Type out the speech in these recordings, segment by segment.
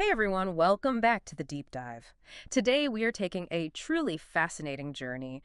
Hey everyone, welcome back to the Deep Dive. Today we are taking a truly fascinating journey,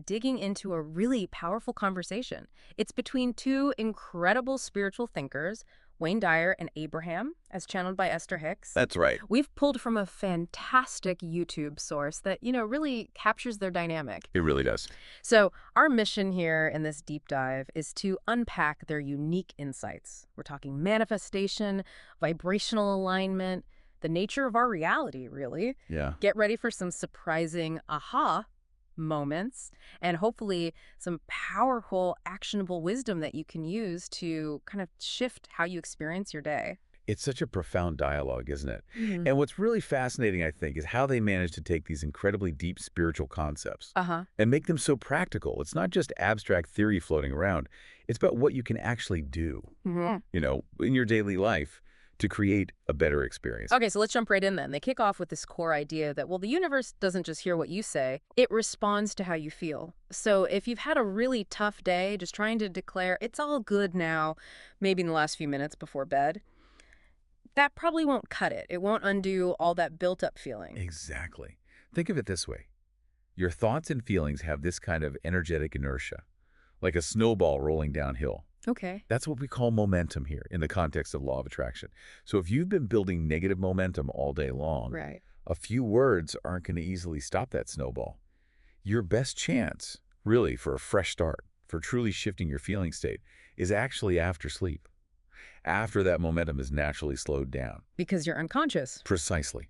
digging into a really powerful conversation. It's between two incredible spiritual thinkers, Wayne Dyer and Abraham, as channeled by Esther Hicks. That's right. We've pulled from a fantastic YouTube source that, really captures their dynamic. It really does. So, our mission here in this deep dive is to unpack their unique insights. We're talking manifestation, vibrational alignment, the nature of our reality, really. Yeah. Get ready for some surprising aha moments and hopefully some powerful, actionable wisdom that you can use to kind of shift how you experience your day. It's such a profound dialogue, isn't it? Mhm. And what's really fascinating, I think, is how they manage to take these incredibly deep spiritual concepts Uh-huh. and make them so practical. It's not just abstract theory floating around. It's about what you can actually do, Mhm. in your daily life to create a better experience. Okay, so let's jump right in then. They kick off with this core idea that, well, the universe doesn't just hear what you say, it responds to how you feel. So if you've had a really tough day, just trying to declare, it's all good now, maybe in the last few minutes before bed, that probably won't cut it. It won't undo all that built up feeling. Exactly. Think of it this way. Your thoughts and feelings have this kind of energetic inertia, like a snowball rolling downhill. Okay. That's what we call momentum here in the context of law of attraction. So if you've been building negative momentum all day long, Right. a few words aren't going to easily stop that snowball. Your best chance, really, for a fresh start, for truly shifting your feeling state, is actually after sleep, after that momentum is naturally slowed down. Because you're unconscious. Precisely.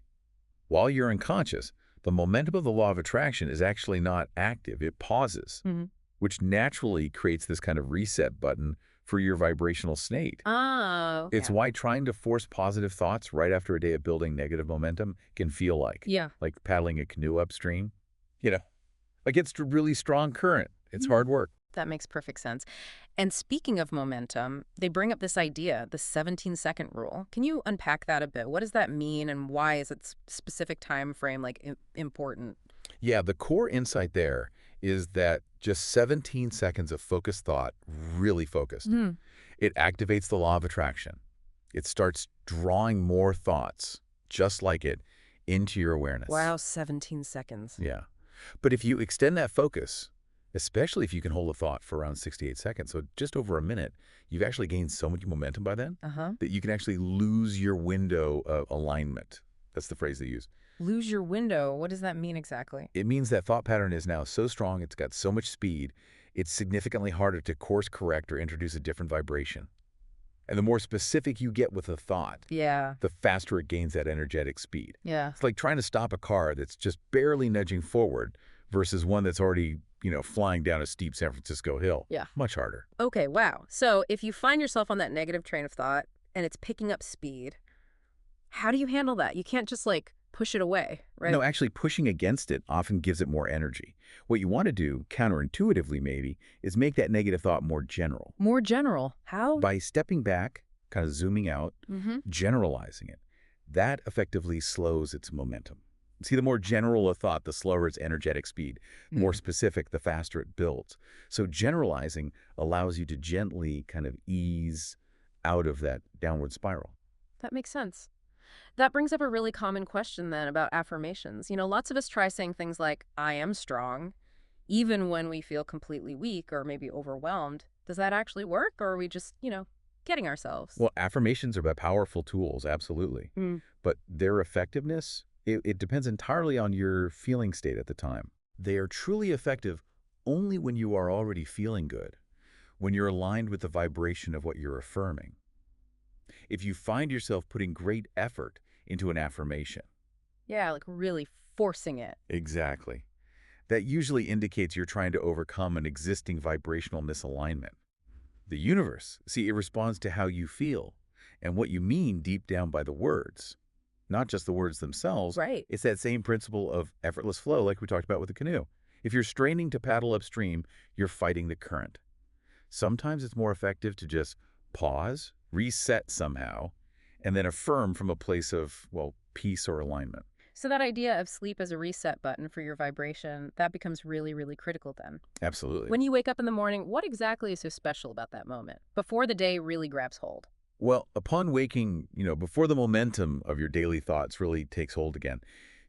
While you're unconscious, the momentum of the law of attraction is actually not active. It pauses, Mhm. which naturally creates this kind of reset button for your vibrational state. Oh, It's yeah. why trying to force positive thoughts right after a day of building negative momentum can feel Yeah. like paddling a canoe upstream. You know, like it's a really strong current. It's hard work. That makes perfect sense. And speaking of momentum, they bring up this idea, the 17-second rule. Can you unpack that a bit? What does that mean and why is its specific time frame important? Yeah, the core insight there is that just 17 seconds of focused thought, really focused, Hmm. it activates the law of attraction. It starts drawing more thoughts, just like it, into your awareness. Wow, 17 seconds. Yeah. But if you extend that focus, especially if you can hold a thought for around 68 seconds, so just over a minute, you've actually gained so much momentum by then Uh-huh. that you can actually lose your window of alignment. That's the phrase they use. Lose your window. What does that mean exactly? It means that thought pattern is now so strong, it's got so much speed, it's significantly harder to course correct or introduce a different vibration. And the more specific you get with a thought, Yeah. the faster it gains that energetic speed. Yeah. It's like trying to stop a car that's just barely nudging forward versus one that's already, flying down a steep San Francisco hill. Yeah. Much harder. Okay, wow. So if you find yourself on that negative train of thought and it's picking up speed, how do you handle that? You can't just push it away, right? No, actually pushing against it often gives it more energy. What you want to do, counterintuitively maybe, is make that negative thought more general. More general. How? By stepping back, kind of zooming out, Mm-hmm. generalizing it, that effectively slows its momentum. See, the more general a thought, the slower its energetic speed. The more specific, the faster it builds. So generalizing allows you to gently kind of ease out of that downward spiral. That makes sense. That brings up a really common question then about affirmations. Lots of us try saying things like, I am strong, even when we feel completely weak or maybe overwhelmed. Does that actually work or are we just, getting ourselves? Well, affirmations are powerful tools, absolutely. Mm. But their effectiveness, it depends entirely on your feeling state at the time. They are truly effective only when you are already feeling good, when you're aligned with the vibration of what you're affirming. If you find yourself putting great effort into an affirmation. Yeah, really forcing it. Exactly. That usually indicates you're trying to overcome an existing vibrational misalignment. The universe, see, it responds to how you feel and what you mean deep down by the words. Not just the words themselves. Right. It's that same principle of effortless flow like we talked about with the canoe. If you're straining to paddle upstream, you're fighting the current. Sometimes it's more effective to just pause, reset somehow, and then affirm from a place of, peace or alignment. So that idea of sleep as a reset button for your vibration, that becomes really, really critical then. Absolutely. When you wake up in the morning, what exactly is so special about that moment before the day really grabs hold? Well, upon waking, before the momentum of your daily thoughts really takes hold again,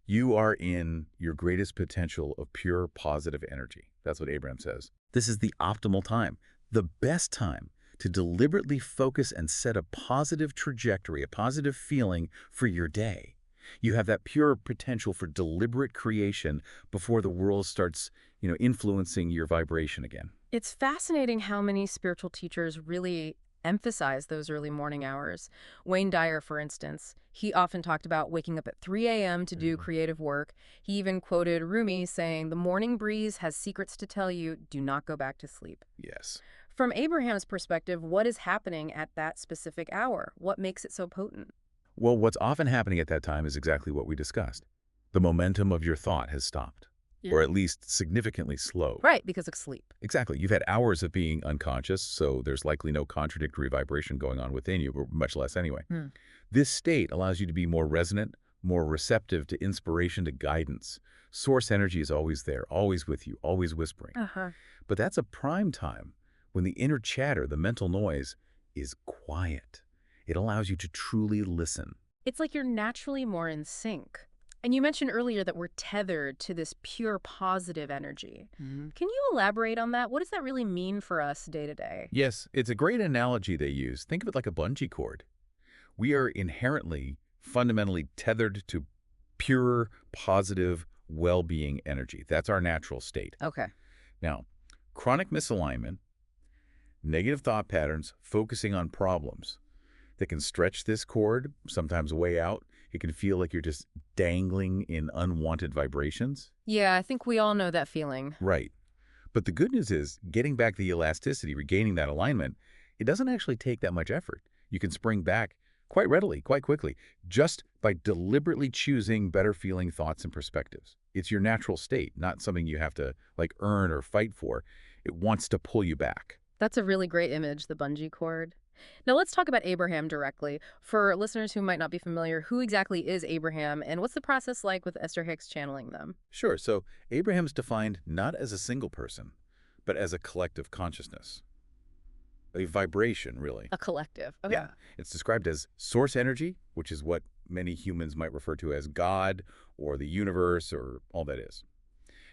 you are in your greatest potential of pure positive energy. That's what Abraham says. This is the optimal time, the best time to deliberately focus and set a positive trajectory, a positive feeling for your day. You have that pure potential for deliberate creation before the world starts, influencing your vibration again. It's fascinating how many spiritual teachers really emphasize those early morning hours. Wayne Dyer, for instance, he often talked about waking up at 3 a.m. to do creative work. He even quoted Rumi saying, "The morning breeze has secrets to tell you, do not go back to sleep." Yes. From Abraham's perspective, what is happening at that specific hour? What makes it so potent? Well, what's often happening at that time is exactly what we discussed. The momentum of your thought has stopped, Yeah. or at least significantly slowed. Right, because of sleep. Exactly. You've had hours of being unconscious, so there's likely no contradictory vibration going on within you, or much less anyway. Hmm. This state allows you to be more resonant, more receptive to inspiration, to guidance. Source energy is always there, always with you, always whispering. Uh-huh. But that's a prime time when the inner chatter, the mental noise, is quiet. It allows you to truly listen. It's like you're naturally more in sync. And you mentioned earlier that we're tethered to this pure positive energy. Can you elaborate on that? What does that really mean for us day to day? Yes, it's a great analogy they use. Think of it like a bungee cord. We are inherently, fundamentally tethered to pure, positive, well-being energy. That's our natural state. Okay. Now, chronic misalignment, negative thought patterns, focusing on problems that can stretch this cord, sometimes way out. It can feel like you're just dangling in unwanted vibrations. Yeah, I think we all know that feeling. Right. But the good news is, getting back the elasticity, regaining that alignment, it doesn't actually take that much effort. You can spring back quite readily, quite quickly, just by deliberately choosing better feeling thoughts and perspectives. It's your natural state, not something you have to earn or fight for. It wants to pull you back. That's a really great image, the bungee cord. Now let's talk about Abraham directly. For listeners who might not be familiar, who exactly is Abraham and what's the process like with Esther Hicks channeling them? Sure, so Abraham's defined not as a single person, but as a collective consciousness. A vibration, really. A collective. Okay. Yeah, it's described as source energy, which is what many humans might refer to as God or the universe or all that is.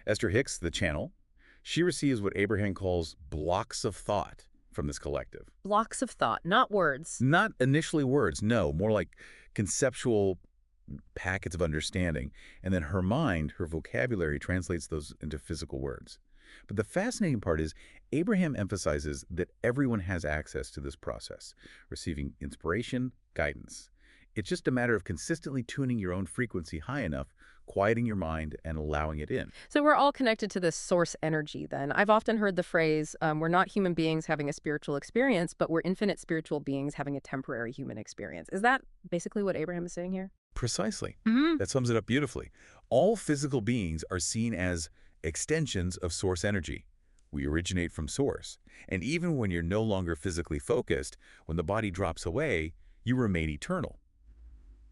Esther Hicks, the channel, she receives what Abraham calls blocks of thought from this collective. Blocks of thought, not words. Not initially words, no, more like conceptual packets of understanding. And then her mind, her vocabulary, translates those into physical words. But the fascinating part is Abraham emphasizes that everyone has access to this process, receiving inspiration, guidance. It's just a matter of consistently tuning your own frequency high enough, quieting your mind, and allowing it in. So we're all connected to this source energy then. I've often heard the phrase, we're not human beings having a spiritual experience, but we're infinite spiritual beings having a temporary human experience. Is that basically what Abraham is saying here? Precisely. Mm-hmm. That sums it up beautifully. All physical beings are seen as extensions of source energy. We originate from source. And even when you're no longer physically focused, when the body drops away, you remain eternal.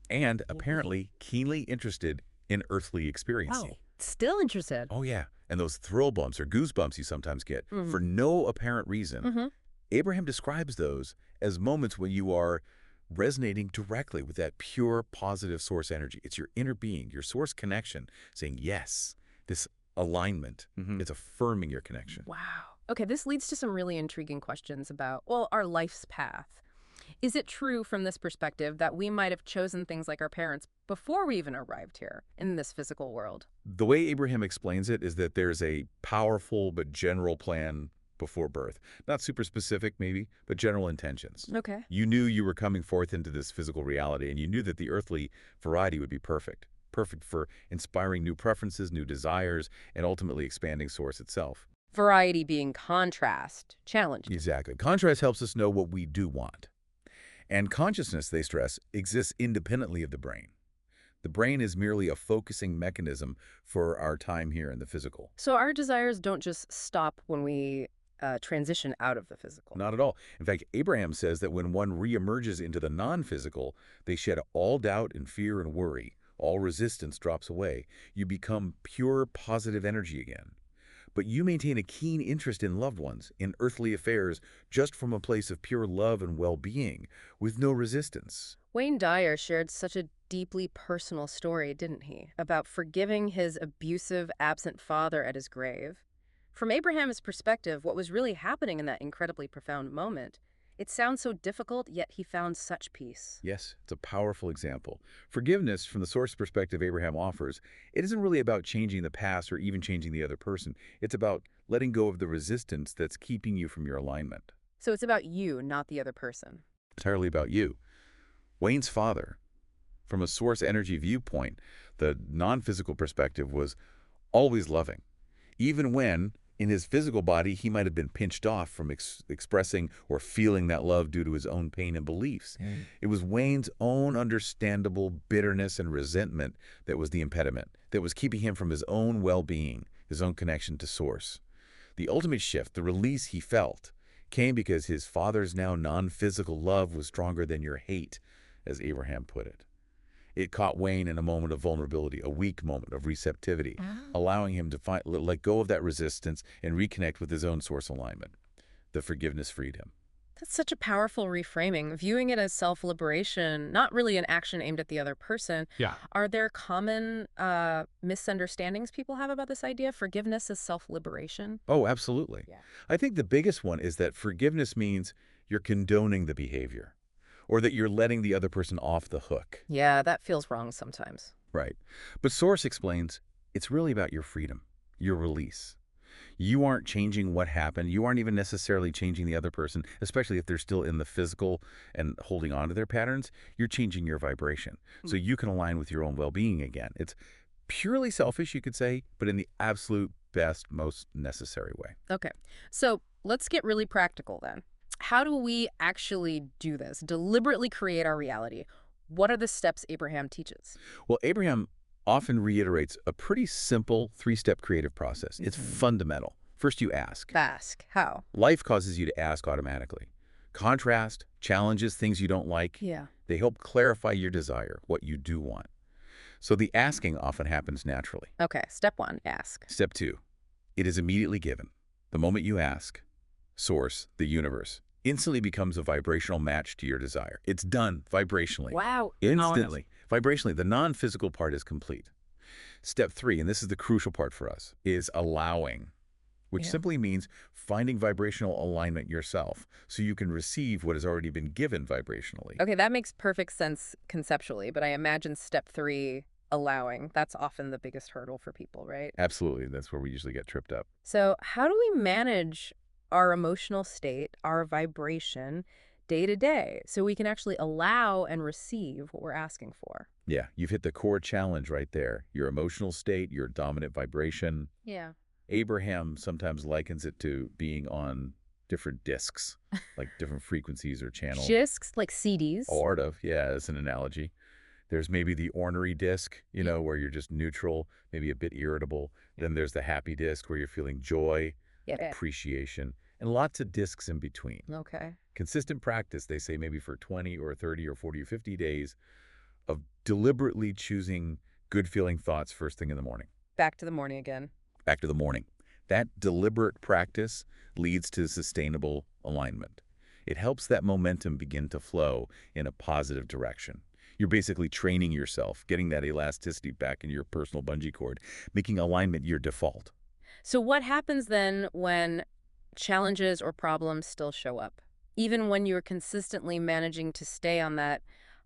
And apparently keenly interested in earthly experience. Wow. Still interested. Oh, yeah. And those thrill bumps or goosebumps you sometimes get for no apparent reason. Mm-hmm. Abraham describes those as moments when you are resonating directly with that pure positive source energy. It's your inner being, your source connection, saying yes, this alignment. It's affirming your connection. Wow. Okay, this leads to some really intriguing questions about, well, our life's path. Is it true from this perspective that we might have chosen things like our parents before we even arrived here in this physical world? The way Abraham explains it is that there's a powerful but general plan before birth. Not super specific, maybe, but general intentions. Okay. You knew you were coming forth into this physical reality, and you knew that the earthly variety would be perfect. Perfect for inspiring new preferences, new desires, and ultimately expanding source itself. Variety being contrast, challenge. Exactly. Contrast helps us know what we do want. And consciousness, they stress, exists independently of the brain. The brain is merely a focusing mechanism for our time here in the physical. So our desires don't just stop when we transition out of the physical. Not at all. In fact, Abraham says that when one reemerges into the non-physical, they shed all doubt and fear and worry. All resistance drops away. You become pure positive energy again. but you maintain a keen interest in loved ones, in earthly affairs, just from a place of pure love and well-being, with no resistance. Wayne Dyer shared such a deeply personal story, didn't he? About forgiving his abusive, absent father at his grave. From Abraham's perspective, what was really happening in that incredibly profound moment, it sounds so difficult, yet he found such peace. Yes, it's a powerful example. Forgiveness, from the source perspective Abraham offers, it isn't really about changing the past or even changing the other person. It's about letting go of the resistance that's keeping you from your alignment. So it's about you, not the other person. Entirely about you. Wayne's father, from a source energy viewpoint, the non-physical perspective was always loving. Even when, in his physical body, he might have been pinched off from expressing or feeling that love due to his own pain and beliefs. It was Wayne's own understandable bitterness and resentment that was the impediment, that was keeping him from his own well-being, his own connection to source. The ultimate shift, the release he felt, came because his father's now non-physical love was stronger than your hate, as Abraham put it. It caught Wayne in a moment of vulnerability, a weak moment of receptivity, allowing him to let go of that resistance and reconnect with his own source alignment. The forgiveness freed him. That's such a powerful reframing, viewing it as self-liberation, not really an action aimed at the other person. Yeah. Are there common misunderstandings people have about this idea? Forgiveness as self-liberation? Oh, absolutely. Yeah. I think the biggest one is that forgiveness means you're condoning the behavior, or that you're letting the other person off the hook. Yeah, that feels wrong sometimes. Right. But Source explains it's really about your freedom, your release. You aren't changing what happened. You aren't even necessarily changing the other person, especially if they're still in the physical and holding on to their patterns. You're changing your vibration so you can align with your own well-being again. It's purely selfish, you could say, but in the absolute best, most necessary way. Okay, so let's get really practical then. How do we actually do this? Deliberately create our reality? What are the steps Abraham teaches? Well, Abraham often reiterates a pretty simple three-step creative process. It's fundamental. First, you ask. Ask. How? Life causes you to ask automatically. Contrast, challenges, things you don't like, Yeah. they help clarify your desire, what you do want. So the asking often happens naturally. Okay, step one, ask. Step two, it is immediately given. The moment you ask, Source, the universe, instantly becomes a vibrational match to your desire. It's done vibrationally. Wow. Instantly. Vibrationally, the non-physical part is complete. Step three, and this is the crucial part for us, is allowing, which simply means finding vibrational alignment yourself so you can receive what has already been given vibrationally. Okay, that makes perfect sense conceptually, but I imagine step three, allowing, that's often the biggest hurdle for people, right? Absolutely. That's where we usually get tripped up. So how do we manage our emotional state, our vibration, day to day, so we can actually allow and receive what we're asking for? Yeah, you've hit the core challenge right there. Your emotional state, your dominant vibration. Yeah. Abraham sometimes likens it to being on different discs, like different frequencies or channels. Discs, like CDs. Sort of, yeah, as an analogy. There's maybe the ornery disc, where you're just neutral, maybe a bit irritable. Then there's the happy disc where you're feeling joy, Yeah. appreciation, and lots of discs in between. Okay. Consistent practice, they say maybe for 20 or 30 or 40 or 50 days of deliberately choosing good-feeling thoughts first thing in the morning. Back to the morning again. Back to the morning. That deliberate practice leads to sustainable alignment. It helps that momentum begin to flow in a positive direction. You're basically training yourself, getting that elasticity back in your personal bungee cord, making alignment your default. So what happens then when challenges or problems still show up? Even when you're consistently managing to stay on that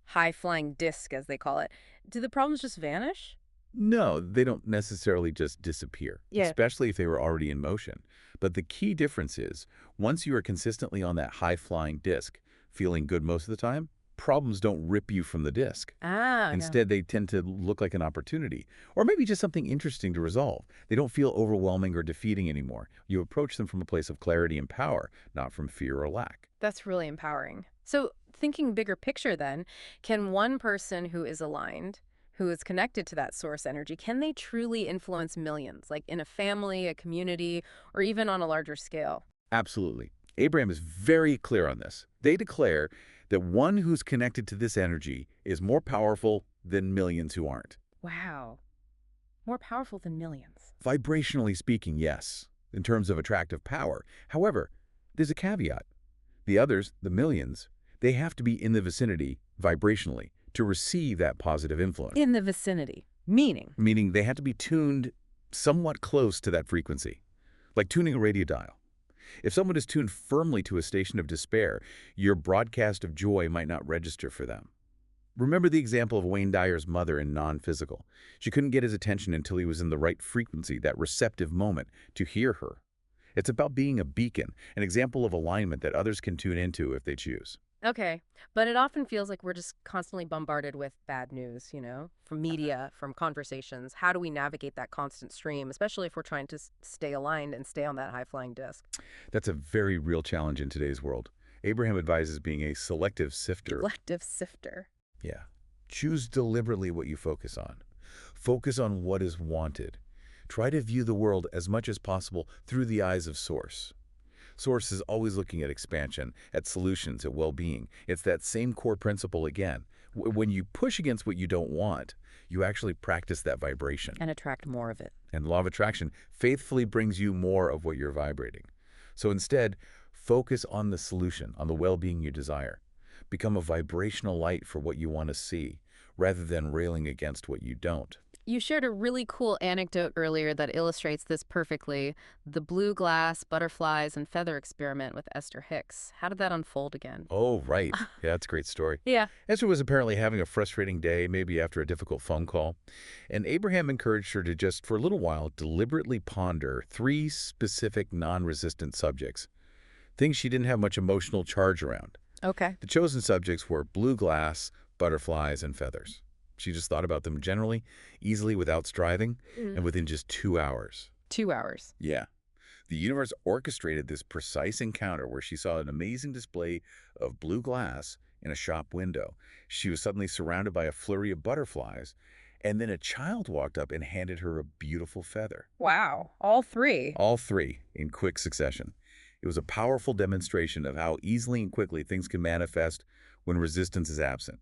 high-flying disc, as they call it, do the problems just vanish? No, they don't necessarily just disappear, Yeah. especially if they were already in motion. But the key difference is, once you are consistently on that high-flying disc, feeling good most of the time, problems don't rip you from the disc. Ah, Instead, they tend to look like an opportunity, or maybe just something interesting to resolve. They don't feel overwhelming or defeating anymore. You approach them from a place of clarity and power, not from fear or lack. that's really empowering. So thinking bigger picture then, can one person who is aligned, who is connected to that source energy, can they truly influence millions, like in a family, a community, or even on a larger scale? Absolutely. Abraham is very clear on this. They declare that one who's connected to this energy is more powerful than millions who aren't. Wow. More powerful than millions. Vibrationally speaking, yes. in terms of attractive power. However, there's a caveat. The others, the millions, they have to be in the vicinity, vibrationally, to receive that positive influence. In the vicinity. Meaning? Meaning they have to be tuned somewhat close to that frequency, like tuning a radio dial. If someone is tuned firmly to a station of despair, your broadcast of joy might not register for them. Remember the example of Wayne Dyer's mother in Non-Physical. She couldn't get his attention until he was in the right frequency, that receptive moment, to hear her. It's about being a beacon, an example of alignment that others can tune into if they choose. Okay, but it often feels like we're just constantly bombarded with bad news, from media, from conversations. How do we navigate that constant stream, especially if we're trying to stay aligned and stay on that high-flying disc? That's a very real challenge in today's world. Abraham advises being a selective sifter. Selective sifter. Yeah. Choose deliberately what you focus on. Focus on what is wanted. Try to view the world as much as possible through the eyes of Source. Source is always looking at expansion, at solutions, at well-being. It's that same core principle again. When you push against what you don't want, you actually practice that vibration. And attract more of it. And law of attraction faithfully brings you more of what you're vibrating. So instead, focus on the solution, on the well-being you desire. Become a vibrational light for what you want to see, rather than railing against what you don't. You shared a really cool anecdote earlier that illustrates this perfectly. The blue glass, butterflies, and feather experiment with Esther Hicks. How did that unfold again? Oh, right. Yeah, that's a great story. Yeah. Esther was apparently having a frustrating day, maybe after a difficult phone call, and Abraham encouraged her to just, for a little while, deliberately ponder 3 specific non-resistant subjects, things she didn't have much emotional charge around. Okay. The chosen subjects were blue glass, butterflies, and feathers. She just thought about them generally, easily, without striving, and within just 2 hours. 2 hours. Yeah. The universe orchestrated this precise encounter where she saw an amazing display of blue glass in a shop window. She was suddenly surrounded by a flurry of butterflies, and then a child walked up and handed her a beautiful feather. Wow. All 3. All 3 in quick succession. It was a powerful demonstration of how easily and quickly things can manifest when resistance is absent.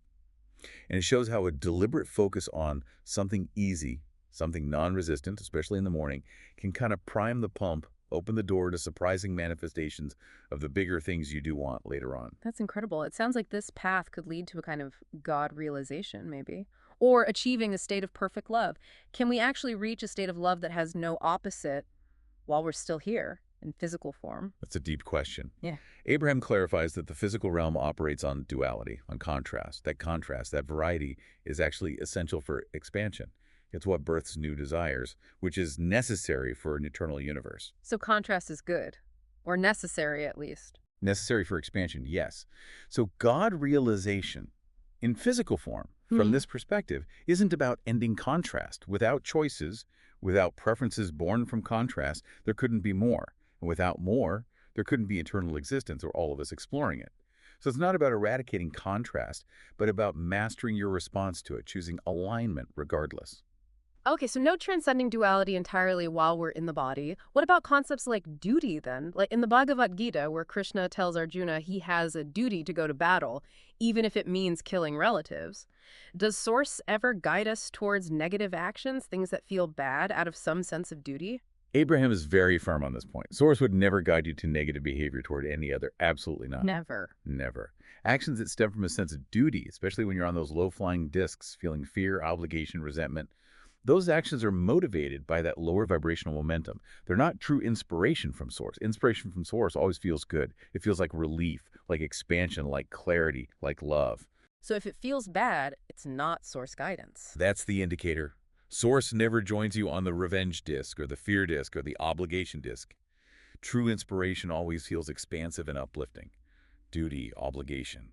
And it shows how a deliberate focus on something easy, something non-resistant, especially in the morning, can kind of prime the pump, open the door to surprising manifestations of the bigger things you do want later on. That's incredible. It sounds like this path could lead to a kind of God realization, maybe, or achieving a state of perfect love. Can we actually reach a state of love that has no opposite while we're still here in physical form? That's a deep question. Yeah. Abraham clarifies that the physical realm operates on duality, on contrast. That variety is actually essential for expansion. It's what births new desires, which is necessary for an eternal universe. So contrast is good, or necessary at least. Necessary for expansion, yes. So God realization in physical form, from this perspective, isn't about ending contrast. Without choices, without preferences born from contrast, there couldn't be more. And without more, there couldn't be eternal existence or all of us exploring it. So it's not about eradicating contrast, but about mastering your response to it, choosing alignment regardless. Okay, so no transcending duality entirely while we're in the body. What about concepts like duty, then? Like in the Bhagavad Gita, where Krishna tells Arjuna he has a duty to go to battle, even if it means killing relatives. Does Source ever guide us towards negative actions, things that feel bad, out of some sense of duty? Abraham is very firm on this point. Source would never guide you to negative behavior toward any other. Absolutely not. Never. Never. Actions that stem from a sense of duty, especially when you're on those low-flying discs, feeling fear, obligation, resentment, those actions are motivated by that lower vibrational momentum. They're not true inspiration from Source. Inspiration from Source always feels good. It feels like relief, like expansion, like clarity, like love. So if it feels bad, it's not Source guidance. That's the indicator. Source never joins you on the revenge disc or the fear disc or the obligation disc. True inspiration always feels expansive and uplifting. Duty, obligation.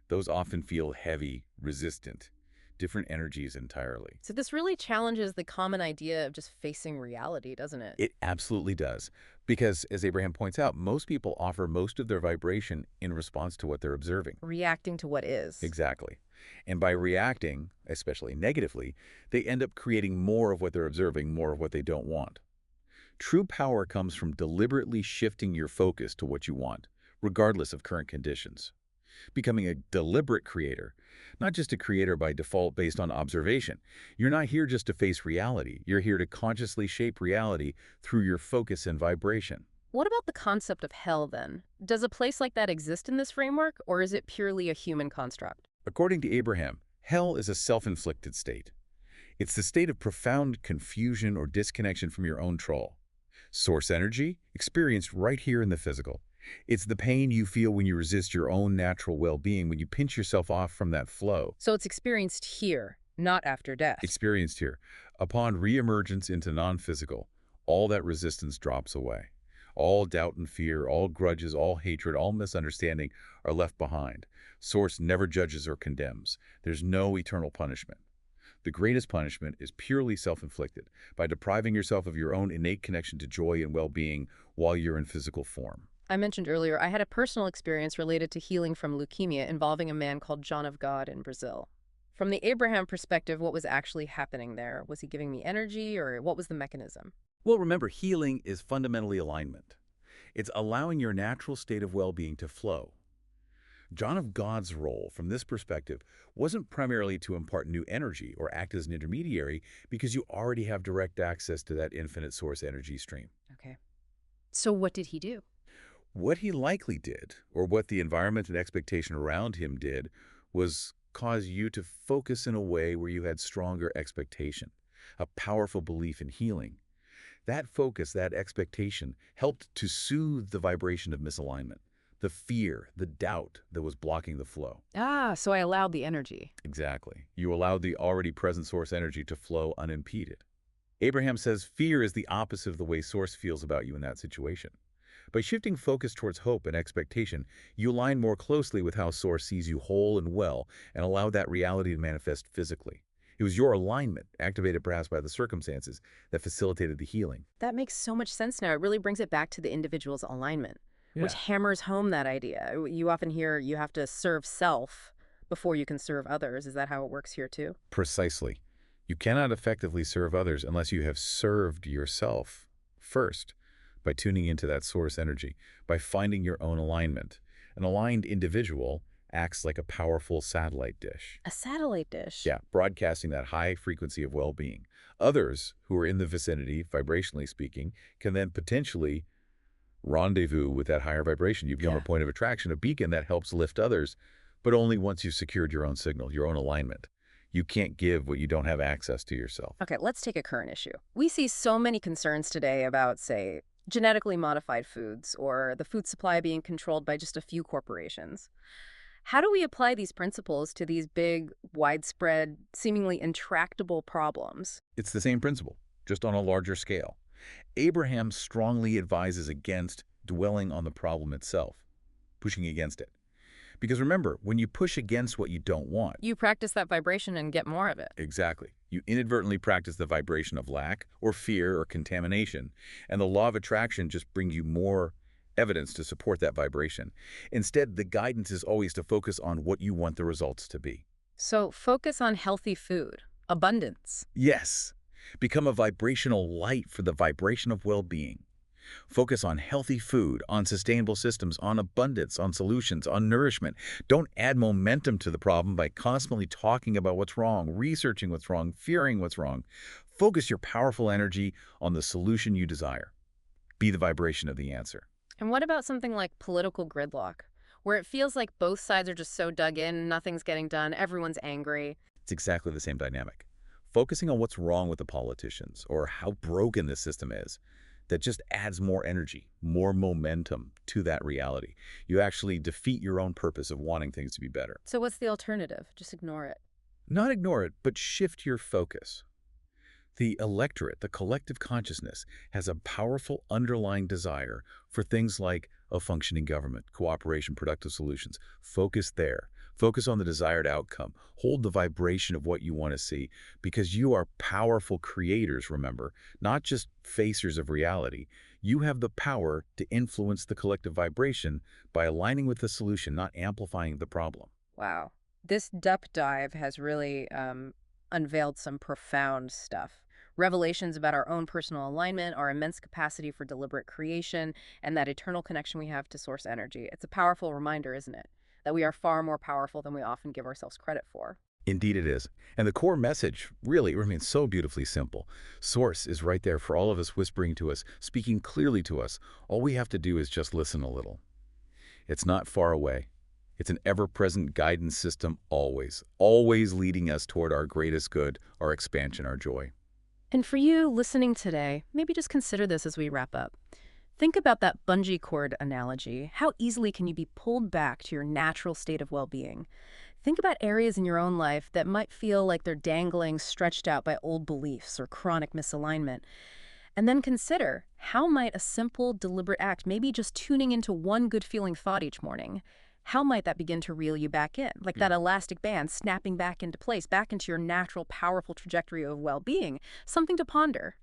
Those often feel heavy, resistant, different energies entirely. So this really challenges the common idea of just facing reality, doesn't it? It absolutely does. Because, as Abraham points out, most people offer most of their vibration in response to what they're observing. Reacting to what is. Exactly. And by reacting, especially negatively, they end up creating more of what they're observing, more of what they don't want. True power comes from deliberately shifting your focus to what you want, regardless of current conditions. becoming a deliberate creator, not just a creator by default based on observation. You're not here just to face reality. You're here to consciously shape reality through your focus and vibration. What about the concept of hell, then? Does a place like that exist in this framework, or is it purely a human construct? According to Abraham, hell is a self-inflicted state. It's the state of profound confusion or disconnection from your own troll. Source energy, experienced right here in the physical. It's the pain you feel when you resist your own natural well-being, when you pinch yourself off from that flow. So it's experienced here, not after death. Experienced here. Upon reemergence into non-physical, all that resistance drops away. All doubt and fear, all grudges, all hatred, all misunderstanding are left behind. Source never judges or condemns. There's no eternal punishment. The greatest punishment is purely self-inflicted, by depriving yourself of your own innate connection to joy and well-being while you're in physical form. I mentioned earlier, I had a personal experience related to healing from leukemia involving a man called John of God in Brazil. From the Abraham perspective, what was actually happening there? Was he giving me energy, or what was the mechanism? Well, remember, healing is fundamentally alignment. It's allowing your natural state of well-being to flow. John of God's role, from this perspective, wasn't primarily to impart new energy or act as an intermediary because you already have direct access to that infinite source energy stream. Okay. So what did he do? What he likely did, or what the environment and expectation around him did, was cause you to focus in a way where you had stronger expectation, a powerful belief in healing. That focus, that expectation, helped to soothe the vibration of misalignment, the fear, the doubt that was blocking the flow. Ah, so I allowed the energy. Exactly. You allowed the already present source energy to flow unimpeded. Abraham says fear is the opposite of the way source feels about you in that situation. By shifting focus towards hope and expectation, you align more closely with how source sees you whole and well and allow that reality to manifest physically. It was your alignment, activated perhaps by the circumstances, that facilitated the healing. That makes so much sense now. It really brings it back to the individual's alignment, which Yeah. hammers home that idea. You often hear you have to serve self before you can serve others. Is that how it works here too? Precisely. You cannot effectively serve others unless you have served yourself first, by tuning into that source energy, by finding your own alignment. An aligned individual acts like a powerful satellite dish. A satellite dish. Yeah, broadcasting that high frequency of well-being. Others who are in the vicinity, vibrationally speaking, can then potentially rendezvous with that higher vibration. You become a point of attraction, a beacon that helps lift others, but only once you've secured your own signal, your own alignment. You can't give what you don't have access to yourself. Okay, let's take a current issue. We see so many concerns today about, say, genetically modified foods or the food supply being controlled by just a few corporations. How do we apply these principles to these big, widespread, seemingly intractable problems? It's the same principle, just on a larger scale. Abraham strongly advises against dwelling on the problem itself, pushing against it. Because remember, when you push against what you don't want, You practice that vibration and get more of it. exactly, you inadvertently practice the vibration of lack or fear or contamination, and the law of attraction just brings you more evidence to support that vibration. Instead, the guidance is always to focus on what you want the results to be. So focus on healthy food, abundance. Yes, become a vibrational light for the vibration of well-being. Focus on healthy food, on sustainable systems, on abundance, on solutions, on nourishment. Don't add momentum to the problem by constantly talking about what's wrong, researching what's wrong, fearing what's wrong. Focus your powerful energy on the solution you desire. Be the vibration of the answer. And what about something like political gridlock, where it feels like both sides are just so dug in, nothing's getting done, everyone's angry? It's exactly the same dynamic. Focusing on what's wrong with the politicians or how broken this system is, that just adds more energy, more momentum to that reality. You actually defeat your own purpose of wanting things to be better. So what's the alternative? Just ignore it. Not ignore it, but shift your focus. The electorate, the collective consciousness, has a powerful underlying desire for things like a functioning government, cooperation, productive solutions. Focus there. Focus on the desired outcome. Hold the vibration of what you want to see, because you are powerful creators, remember, not just facers of reality. You have the power to influence the collective vibration by aligning with the solution, not amplifying the problem. Wow. This depth dive has really unveiled some profound stuff. Revelations about our own personal alignment, our immense capacity for deliberate creation, and that eternal connection we have to source energy. It's a powerful reminder, isn't it? that we are far more powerful than we often give ourselves credit for. Indeed it is. And the core message really remains so beautifully simple. Source is right there for all of us, whispering to us, speaking clearly to us. All we have to do is just listen a little. It's not far away. It's an ever-present guidance system always, always leading us toward our greatest good, our expansion, our joy. And for you listening today, maybe just consider this as we wrap up. Think about that bungee cord analogy. How easily can you be pulled back to your natural state of well-being? Think about areas in your own life that might feel like they're dangling, stretched out by old beliefs or chronic misalignment. And then consider, how might a simple, deliberate act, maybe just tuning into one good feeling thought each morning, how might that begin to reel you back in? Like that elastic band snapping back into place, back into your natural, powerful trajectory of well-being. Something to ponder.